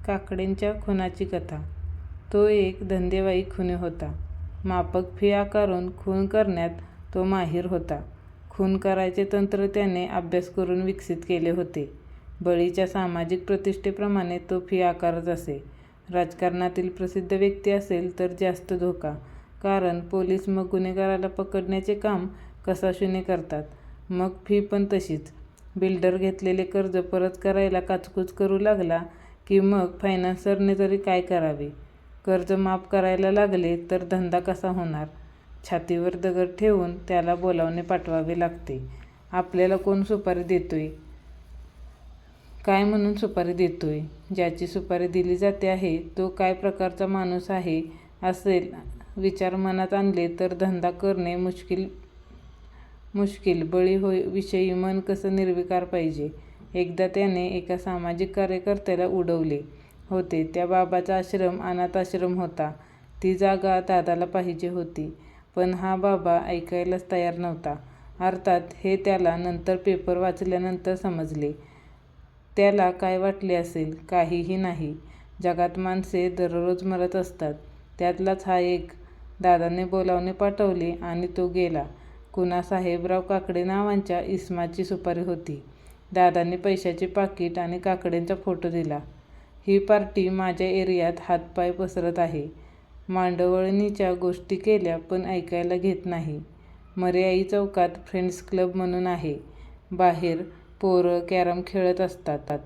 काकडेंच्या खुनाची कथा. तो एक धंदेवाईक खुनी होता. माफक फी आकारून खून करण्यात तो माहिर होता. खून करायचे तंत्र त्याने अभ्यास करून विकसित केले होते. बळीच्या सामाजिक प्रतिष्ठेप्रमाणे तो फी आकारत असे. राजकारणातील प्रसिद्ध व्यक्ती असेल तर जास्त धोका, कारण पोलीस मग गुन्हेगाराला पकडण्याचे काम कसाशुनी करतात. मग फी पण तशीच. बिल्डर घेतलेले कर्ज परत करायला काचकूच करू लागला की मग फायनान्सरने तरी काय करावे? कर्ज माफ करायला लागले तर धंदा कसा होणार? छातीवर दगड ठेवून त्याला बोलावणे पाठवावे लागते. आपल्याला कोण सुपारी देतोय? काय म्हणून सुपारी देतोय? ज्याची सुपारी दिली जाते आहे तो काय प्रकारचा माणूस आहे असेल विचार मनात आणले तर धंदा करणे मुश्किल. बळी विषयी मन कसं निर्विकार पाहिजे. एकदा त्याने एका सामाजिक कार्यकर्त्याला उडवले होते. त्या बाबाचा आश्रम अनाथ आश्रम होता. ती जागा दादाला पाहिजे होती, पण हा बाबा ऐकायलाच तयार नव्हता. अर्थात हे त्याला नंतर पेपर वाचल्यानंतर समजले. त्याला काय वाटले असेल? काहीही नाही. जगात माणसे दररोज मरत असतात, त्यातलाच हा एक. दादाने बोलावणे पाठवले आणि तो गेला. कुणा साहेबराव काकडे नावाच्या इसमाची सुपारी होती. दादाने पैशाचे पाकीट आणि काकडेंचा फोटो दिला. ही पार्टी माझ्या एरियात हातपाय पसरत आहे. मांडवळणीच्या गोष्टी केल्या पण ऐकायला घेत नाही. मरेआई चौकात फ्रेंड्स क्लब म्हणून आहे. बाहेर पोरं कॅरम खेळत असतात.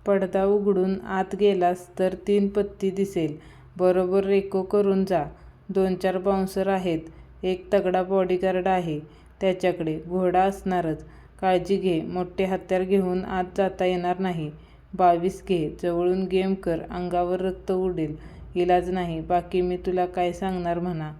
पडदा उघडून आत गेलास तर 3 पत्ती दिसेल. बरोबर रेको करून जा. 2-4 बाउन्सर आहेत. एक तगडा बॉडीगार्ड आहे त्याच्याकडे. घोडा असणारच. काळजी घे. मोठे हत्यार घेऊन आत जाता येणार नाही. 22 घे. जवळून गेम कर. अंगावर रक्त उडेल. इलाज नाही. बाकी मी तुला काय सांगणार म्हणा.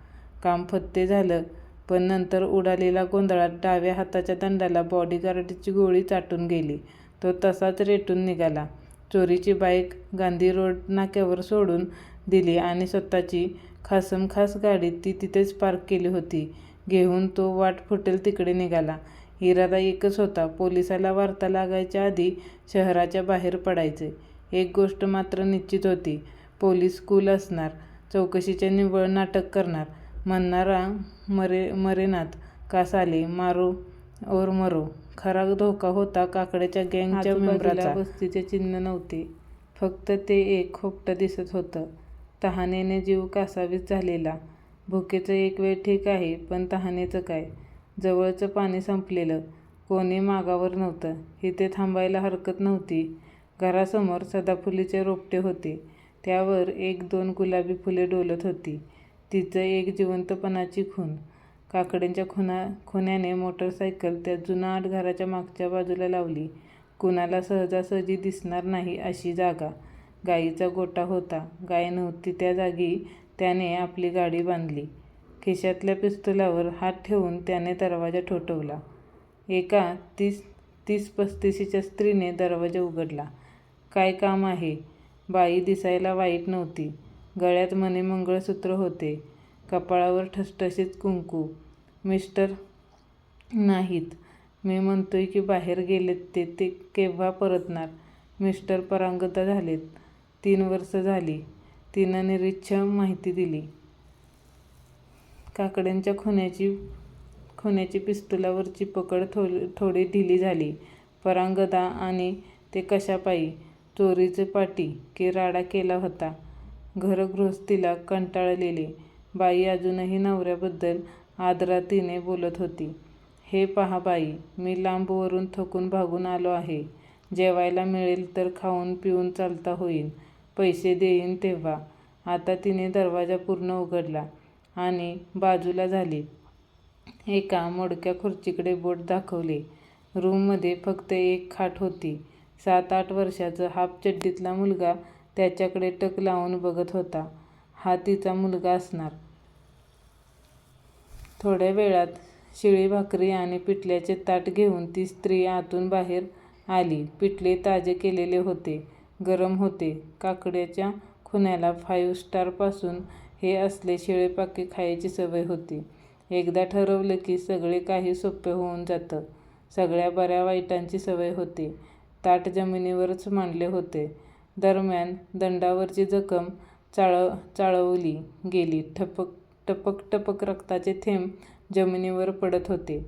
काम फत्ते झालं, पण नंतर उडालेल्या गोंधळात डाव्या हाताच्या दंडाला बॉडीगार्डची गोळी चाटून गेली. तो तसाच रेटून निघाला. चोरीची बाईक गांधी रोड नाक्यावर सोडून दिली आणि स्वतःची खासमखास गाडी ती तिथेच पार्क केली होती घेऊन तो वाट फुटेल तिकडे निघाला. इरादा एकच होता, पोलिसाला वार्ता लागायच्या आधी शहराच्या बाहेर पडायचे. एक गोष्ट मात्र निश्चित होती, पोलीस कूल असणार. चौकशीचे निव्वळ नाटक करणार. म्हणणारा मरेनात का साले, मारो और मरो. खरा धोका होता काकडेच्या गँगच्या मेंबराचा. वस्तीचे चिन्ह नव्हते, फक्त ते एक खोपटं दिसत होतं. तहानेने जीव कासावीस झालेला. भुकेचं एक वेळ ठीक आहे, पण तहानेचं काय? जवळचं पाणी संपलेलं. कोणी मागावर नव्हतं. इथे थांबायला हरकत नव्हती. घरासमोर सदाफुलीचे रोपटे होते. त्यावर 1-2 गुलाबी फुले डोलत होती. तिचं एक जिवंतपणाची खूण. काकडेंच्या खुन्याने मोटरसायकल त्या जुना आठ घराच्या मागच्या बाजूला लावली. कुणाला सहजासहजी दिसणार नाही अशी जागा. गाईचा गोठा होता. गाय नव्हती त्या जागी त्याने आपली गाडी बांधली. खिशातल्या पिस्तुलावर हात ठेवून त्याने दरवाजा ठोठावला. एका 30-35च्या स्त्रीने दरवाजा उघडला. काय काम आहे? बाई दिसायला वाईट नव्हती. गळ्यात मणी मंगळसूत्र होते. कपाळावर ठसठशीत कुंकू. मिस्टर नाहीत. मी म्हणतोय की बाहेर गेलेत ते केव्हा परतणार? मिस्टर परांगदा झालेत. 3 वर्ष झाली. तिनं निरीच्छ माहिती दिली. काकडेंच्या खुन्याची पिस्तुलावरची पकड थोडी ढिली झाली. परांगदा आणि ते कशापायी? चोरीचे पाटी की राडा केला होता? घरगृहस्थीला कंटाळलेली बाई अजूनही नवऱ्याबद्दल आदरातीने बोलत होती. हे पहा बाई, मी लांबवरून थकून भागून आलो आहे. जेवायला मिळेल तर खाऊन पिऊन चालता होईन. पैसे देईन तेव्हा. आता तिने दरवाजा पूर्ण उघडला आणि बाजूला झाली. एका मोडक्या खुर्चीकडे बोट दाखवले. रूममध्ये फक्त एक खाट होती. 7-8 वर्षाचा हाफचड्डीतला मुलगा त्याच्याकडे टक लावून बघत होता. हा तिचा मुलगा असणार. थोड्या वेळात शिळी भाकरी आणि पिठल्याचे ताट घेऊन ती स्त्री आतून बाहेर आली. पिठले ताजे केलेले होते. गरम होते. काकडेच्या खुन्याला 5 स्टारपासून हे असले शिळेपाके खायची सवय होती. एकदा ठरवलं की सगळे काही सोपे होऊन जातं. सगळ्या बऱ्या वाईटांची सवय होते. ताट जमिनीवरच मांडले होते. दरम्यान दंडावरची जखम चाळवली गेली. टपक टपक टपक रक्ताचे थेंब जमिनीवर पडत होते.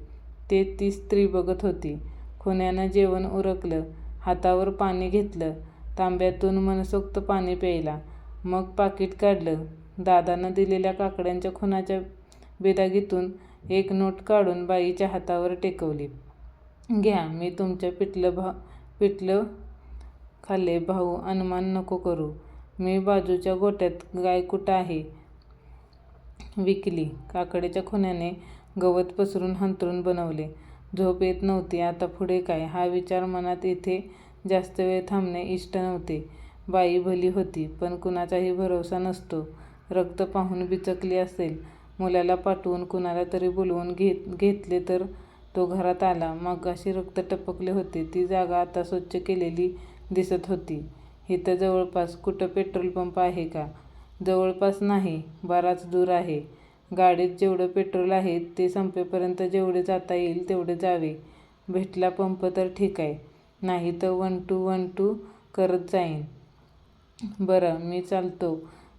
ते ती स्त्री बघत होती. खुन्यानं जेवण उरकलं. हातावर पाणी घेतलं. तांब्यातून मनसोक्त पाणी प्यायला. मग पाकीट काढलं. दादानं दिलेल्या काकड्यांच्या खुनाच्या बिदागीतून एक नोट काढून बाईच्या हातावर टेकवली. घ्या, मी तुमच्या पिठलं खाल्लंय भाऊ, अनुमान नको करू. मी बाजूच्या गोठ्यात गाय कुठं आहे विकली. काकडीच्या खुन्याने गवत पसरून अंथरूण बनवले. झोप येत नव्हती. आता पुढे काय, हा विचार मनात. इथे जास्त वेळ थांबणे इष्ट नव्हते. बाई भली होती, पण कुणाचाही भरवसा नसतो. रक्त पाहून बिचकली असेल. मुलाला पाठवून कुणाला तरी बोलवून घेतले तर तो घरात आला. मगाशी रक्त टपकले होते. ती जागा आता स्वच्छ केलेली दिसत होती. इथं जवळपास कुठं पेट्रोल पंप आहे का? जवळपास नाही, बराच दूर आहे. गाडीत जेवढं पेट्रोल आहे ते संपेपर्यंत जेवढे जाता येईल तेवढे जावे. भेटला पंप तर ठीक आहे, नाही तर 1-2 करत जाईन. बरं, मी चालतो.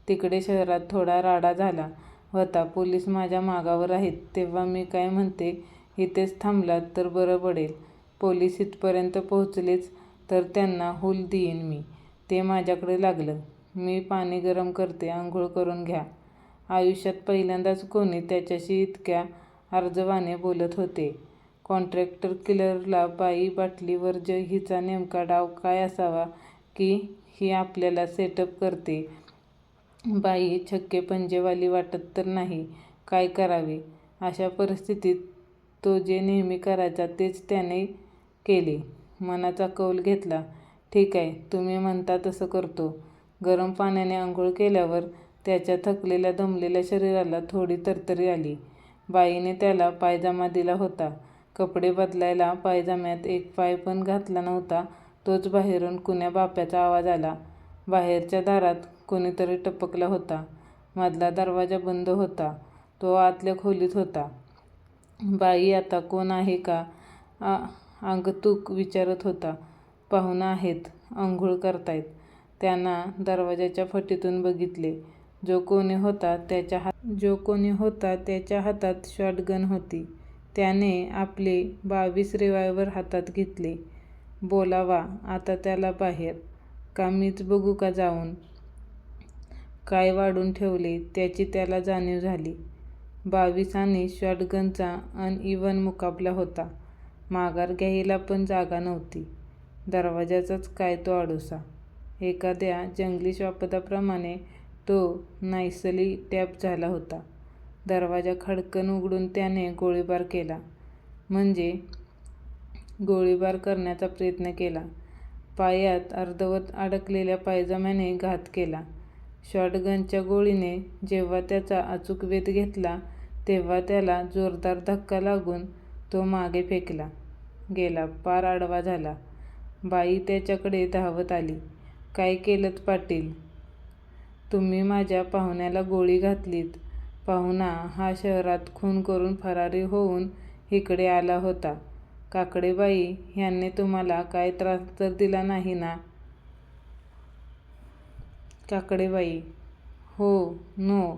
तिकडे शहरात थोडा राडा झाला होता. पोलीस माझ्या मागावर आहेत. तेव्हा मी काय म्हणते, इथेच थांबलात तर बरं पडेल. पोलीस इथपर्यंत पोहोचलेच तर त्यांना हूल देईन मी. ते माझ्याकडे लागलं. मी पाणी गरम करते, आंघोळ करून घ्या. आयुष्यात पहिल्यांदाच कोणी त्याच्याशी इतक्या आर्जवाने बोलत होते. कॉन्ट्रॅक्टर किलरला बाई बाटलीवर हिचा नेमका डाव काय असावा की ही आपल्याला सेटअप करते. बाई छक्के पंजेवाली वाटत तर नाही. काय करावे अशा परिस्थितीत? तो जे नेहमी करायचा तेच त्याने केले. मनाचा कौल घेतला. ठीक आहे, तुम्ही म्हणता तसं करतो. गरम पाण्याने आंघोळ केल्यावर त्याच्या थकलेल्या दमलेल्या शरीराला थोडी तरतरी आली. बाईने त्याला पायजामा दिला होता. कपडे बदलायला पायजाम्यात एक पाय पण घातला नव्हता. तोच बाहेरून कुण्या बाप्याचा आवाज आला. बाहेरच्या दारात कोणीतरी टपकला होता. मधला दरवाजा बंद होता. तो आतल्या खोलीत होता. बाई आता कोण आहे का आगंतुक विचारत होता. पाहुणा आहेत, अंघोळ करतायत. त्यांना दरवाजाच्या फटीतून बघितले. जो कोणी होता त्याच्या हातात शॉटगन होती. त्याने आपले 22 रिव्हॉल्वर हातात घेतले. बोलावा आता त्याला बाहेर, का मीच बघू का जाऊन? काय वाढून ठेवले त्याची त्याला जाणीव झाली. 22 आणि शॉटगनचा अनइव्हन मुकाबला होता. माघार घ्यायला पण जागा नव्हती. दरवाजाचाच काय तो आडोसा. एखाद्या जंगली श्वापदाप्रमाणे तो नाईसली टॅप झाला होता. दरवाजा खडकन उघडून त्याने गोळीबार केला. म्हणजे गोळीबार करण्याचा प्रयत्न केला. पायात अर्धवट अडकलेल्या पायजाम्याने घात केला. शॉटगनच्या गोळीने जेव्हा त्याचा अचूक वेध घेतला तेव्हा त्याला जोरदार धक्का लागून तो मागे फेकला गेला. पार आडवा झाला. बाई त्याच्याकडे धावत आली. काय केलंत पाटील? तुम्ही माझ्या पाहुण्याला गोळी घातलीत. पाहुणा हा शहरात खून करून फरारी होऊन इकडे आला होता. काकडेबाई ह्याने तुम्हाला काय त्रास तर दिला नाही ना? काकडेबाई: हो, नो.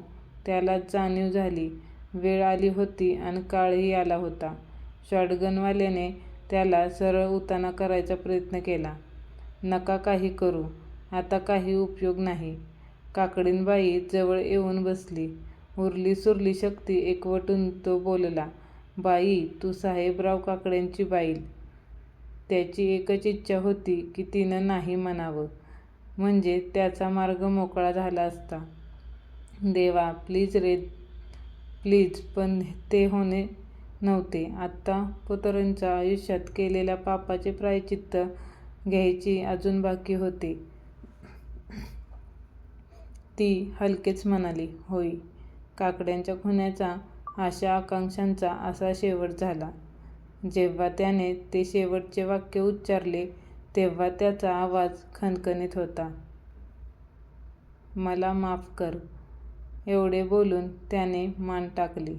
त्याला जाणीव झाली. वेळ आली होती आणि काळही आला होता. शॉटगनवाल्याने त्याला सरळ उताना करायचा प्रयत्न केला. नका काही करू, आता काही उपयोग नाही. काकडीनबाई जवळ येऊन बसली. उरली सुरली शक्ती एकवटून तो बोलला. बाई, तू साहेबराव काकड्यांची बाईल. त्याची एकच इच्छा होती की तिनं नाही म्हणावं, म्हणजे त्याचा मार्ग मोकळा झाला असता. देवा, प्लीज रे प्लीज. पण ते होणे नव्हते. आत्तापर्यंतच्या आयुष्यात केलेल्या पापाचे प्रायश्चित्त घ्यायची अजून बाकी होते. ती हलकेच म्हणाली, होय. काकड्यांच्या खुन्याचा, आशा आकांक्षांचा असा शेवट झाला. जेव्हा त्याने ते शेवटचे वाक्य उच्चारले तेव्हा त्याचा आवाज खणखणीत होता. मला माफ कर. एवढे बोलून त्याने मान टाकली.